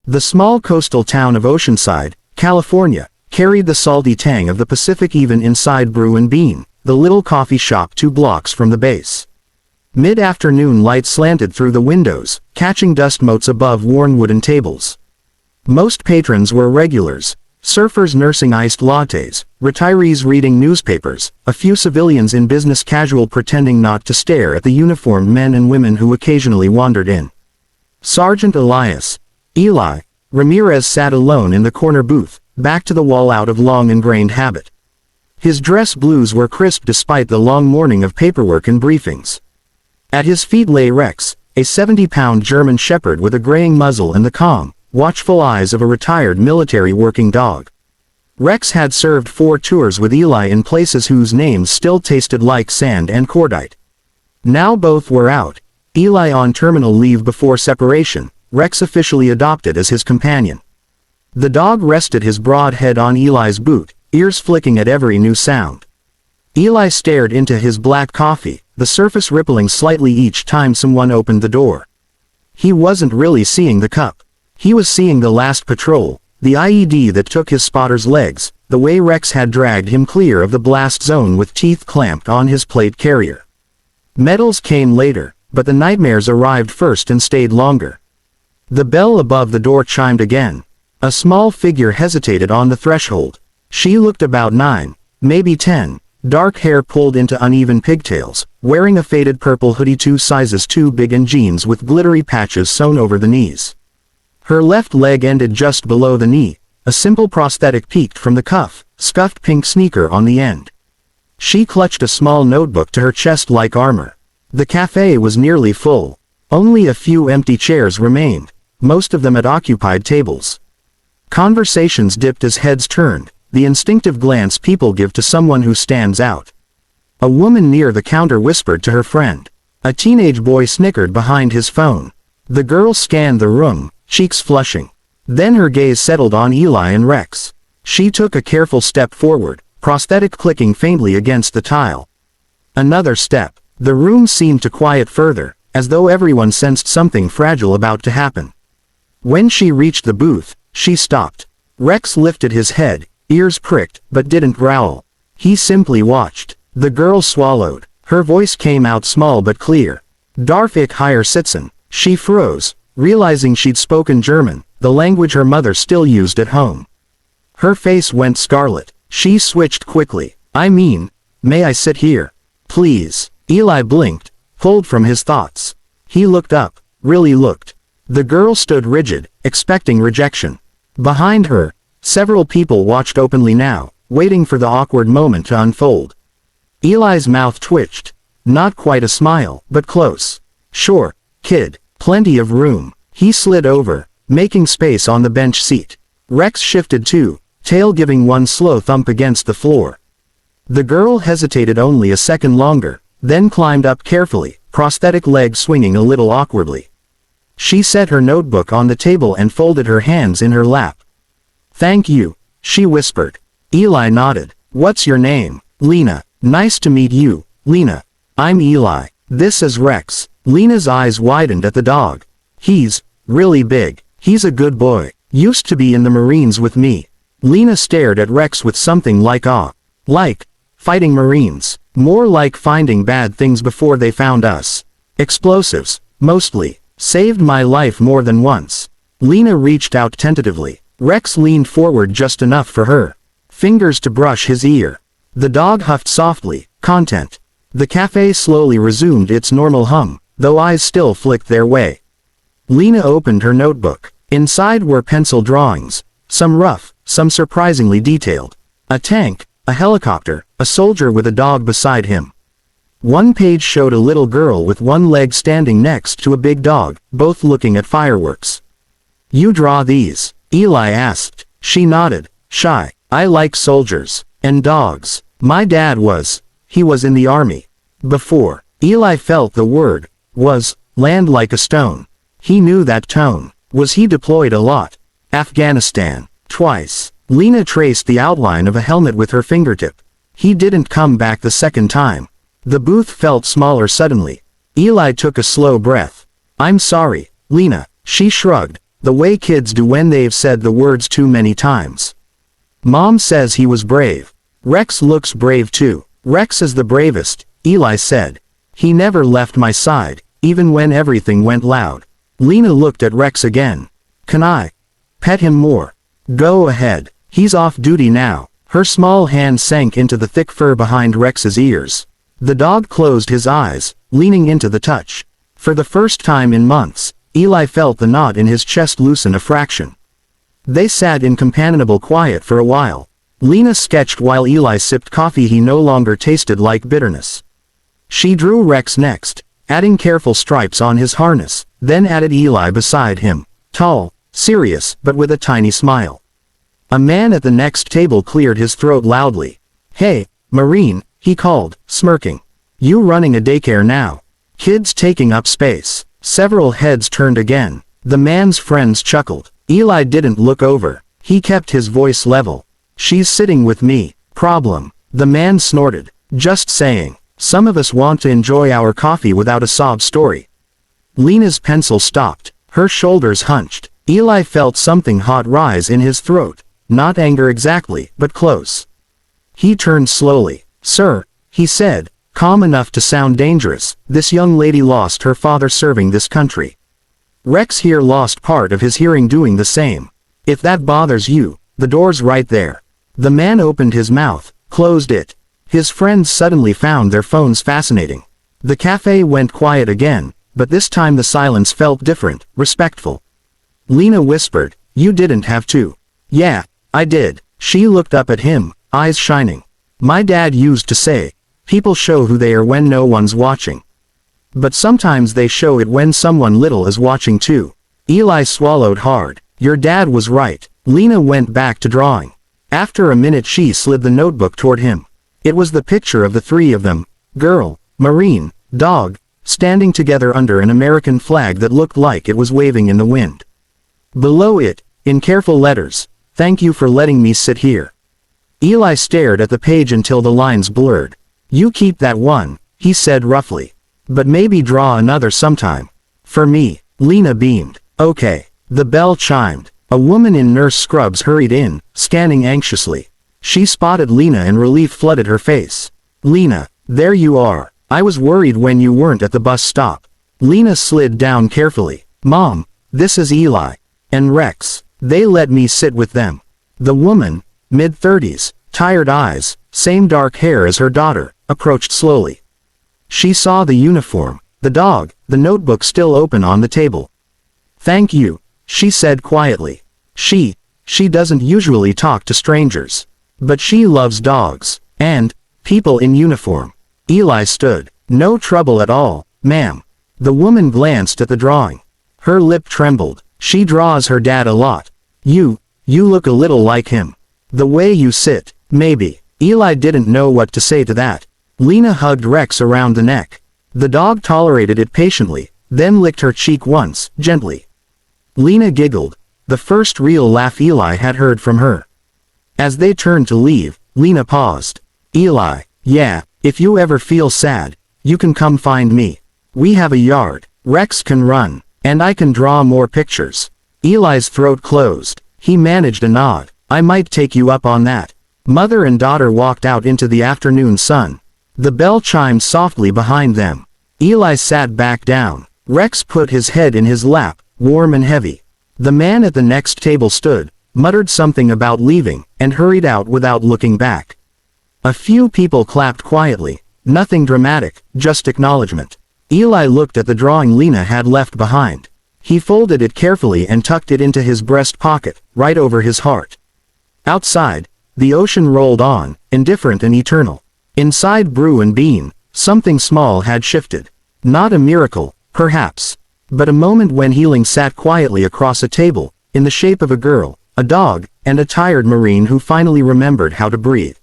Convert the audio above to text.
The small coastal town of Oceanside, California, carried the salty tang of the Pacific even inside Brew and Bean, the little coffee shop 2 blocks from the base. Mid-afternoon light slanted through the windows, catching dust motes above worn wooden tables. Most patrons were regulars, surfers nursing iced lattes, retirees reading newspapers, a few civilians in business casual pretending not to stare at the uniformed men and women who occasionally wandered in. Sergeant Eli Ramirez sat alone in the corner booth, back to the wall out of long ingrained habit. His dress blues were crisp despite the long morning of paperwork and briefings. At his feet lay Rex, a 70-pound German shepherd with a graying muzzle and the calm, watchful eyes of a retired military working dog. Rex had served 4 tours with Eli in places whose names still tasted like sand and cordite. Now both were out, Eli on terminal leave before separation, Rex officially adopted as his companion. The dog rested his broad head on Eli's boot, ears flicking at every new sound. Eli stared into his black coffee, the surface rippling slightly each time someone opened the door. He wasn't really seeing the cup. He was seeing the last patrol, the IED that took his spotter's legs, the way Rex had dragged him clear of the blast zone with teeth clamped on his plate carrier. Medals came later, but the nightmares arrived first and stayed longer. The bell above the door chimed again. A small figure hesitated on the threshold. She looked about 9, maybe 10, dark hair pulled into uneven pigtails, wearing a faded purple hoodie 2 sizes too big and jeans with glittery patches sewn over the knees. Her left leg ended just below the knee, a simple prosthetic peeked from the cuff, scuffed pink sneaker on the end. She clutched a small notebook to her chest like armor. The cafe was nearly full. Only a few empty chairs remained, most of them at occupied tables. Conversations dipped as heads turned, the instinctive glance people give to someone who stands out. A woman near the counter whispered to her friend. A teenage boy snickered behind his phone. The girl scanned the room, cheeks flushing. Then her gaze settled on Eli and Rex. She took a careful step forward, prosthetic clicking faintly against the tile. Another step. The room seemed to quiet further, as though everyone sensed something fragile about to happen. When she reached the booth, she stopped. Rex lifted his head, ears pricked, but didn't growl. He simply watched. The girl swallowed. Her voice came out small but clear. Darf, hier, sitzen. She froze, realizing she'd spoken German, the language her mother still used at home. Her face went scarlet. She switched quickly. I mean, may I sit here? Please. Eli blinked, pulled from his thoughts. He looked up, really looked. The girl stood rigid, expecting rejection. Behind her, several people watched openly now, waiting for the awkward moment to unfold. Eli's mouth twitched. Not quite a smile, but close. Sure, kid, plenty of room. He slid over, making space on the bench seat. Rex shifted too, tail giving one slow thump against the floor. The girl hesitated only a second longer, then climbed up carefully, prosthetic leg swinging a little awkwardly. She set her notebook on the table and folded her hands in her lap. Thank you, she whispered. Eli nodded. What's your name? Lena. Nice to meet you, Lena. I'm Eli. This is Rex. Lena's eyes widened at the dog. He's really big. He's a good boy. Used to be in the Marines with me. Lena stared at Rex with something like awe. Like fighting Marines. More like finding bad things before they found us. Explosives, mostly. Saved my life more than once. Lena reached out tentatively. Rex leaned forward just enough for her fingers to brush his ear. The dog huffed softly, content. The cafe slowly resumed its normal hum, though eyes still flicked their way. Lena opened her notebook. Inside were pencil drawings, some rough, some surprisingly detailed. A tank, a helicopter, a soldier with a dog beside him. One page showed a little girl with one leg standing next to a big dog, both looking at fireworks. You draw these? Eli asked. She nodded, shy. I like soldiers. And dogs. My dad was. He was in the army. Before. Eli felt the word, was, land like a stone. He knew that tone. Was he deployed a lot? Afghanistan. Twice. Lena traced the outline of a helmet with her fingertip. He didn't come back the second time. The booth felt smaller suddenly. Eli took a slow breath. I'm sorry, Lena. She shrugged. the way kids do when they've said the words too many times. Mom says he was brave. Rex looks brave too. Rex is the bravest, Eli said. He never left my side, even when everything went loud. Lena looked at Rex again. Can I pet him more? Go ahead. He's off duty now. Her small hand sank into the thick fur behind Rex's ears. The dog closed his eyes, leaning into the touch. For the first time in months, Eli felt the knot in his chest loosen a fraction. They sat in companionable quiet for a while. Lena sketched while Eli sipped coffee he no longer tasted like bitterness. She drew Rex next, adding careful stripes on his harness, then added Eli beside him, tall, serious, but with a tiny smile. A man at the next table cleared his throat loudly. Hey, Marine, he called, smirking. You running a daycare now? Kids taking up space. Several heads turned again. The man's friends chuckled. Eli didn't look over. He kept his voice level. She's sitting with me. Problem. The man snorted. Just saying. Some of us want to enjoy our coffee without a sob story. Lena's pencil stopped. Her shoulders hunched. Eli felt something hot rise in his throat. Not anger exactly, but close. He turned slowly. Sir, he said, calm enough to sound dangerous, this young lady lost her father serving this country. Rex here lost part of his hearing doing the same. If that bothers you, the door's right there. The man opened his mouth, closed it. His friends suddenly found their phones fascinating. The cafe went quiet again, but this time the silence felt different, respectful. Lena whispered, you didn't have to. Yeah, I did. She looked up at him, eyes shining. My dad used to say, people show who they are when no one's watching. But sometimes they show it when someone little is watching too. Eli swallowed hard. Your dad was right. Lena went back to drawing. After a minute she slid the notebook toward him. It was the picture of the three of them, girl, Marine, dog, standing together under an American flag that looked like it was waving in the wind. Below it, in careful letters, thank you for letting me sit here. Eli stared at the page until the lines blurred. You keep that one, he said roughly. But maybe draw another sometime. For me, Lena beamed. Okay. The bell chimed. A woman in nurse scrubs hurried in, scanning anxiously. She spotted Lena and relief flooded her face. Lena, there you are. I was worried when you weren't at the bus stop. Lena slid down carefully. Mom, this is Eli. And Rex. They let me sit with them. The woman, mid-30s, tired eyes, same dark hair as her daughter, approached slowly. She saw the uniform, the dog, the notebook still open on the table. Thank you, she said quietly. She doesn't usually talk to strangers. But she loves dogs, and people in uniform. Eli stood. No trouble at all, ma'am. The woman glanced at the drawing. Her lip trembled. She draws her dad a lot. You look a little like him. The way you sit, maybe. Eli didn't know what to say to that. Lena hugged Rex around the neck. The dog tolerated it patiently, then licked her cheek once, gently. Lena giggled. The first real laugh Eli had heard from her. As they turned to leave, Lena paused. Eli, yeah, if you ever feel sad, you can come find me. We have a yard. Rex can run, and I can draw more pictures. Eli's throat closed. He managed a nod. I might take you up on that. Mother and daughter walked out into the afternoon sun. The bell chimed softly behind them. Eli sat back down. Rex put his head in his lap, warm and heavy. The man at the next table stood, muttered something about leaving, and hurried out without looking back. A few people clapped quietly. Nothing dramatic, just acknowledgement. Eli looked at the drawing Lena had left behind. He folded it carefully and tucked it into his breast pocket, right over his heart. Outside, the ocean rolled on, indifferent and eternal. Inside Brew and Bean, something small had shifted. Not a miracle, perhaps, but a moment when healing sat quietly across a table, in the shape of a girl, a dog, and a tired Marine who finally remembered how to breathe.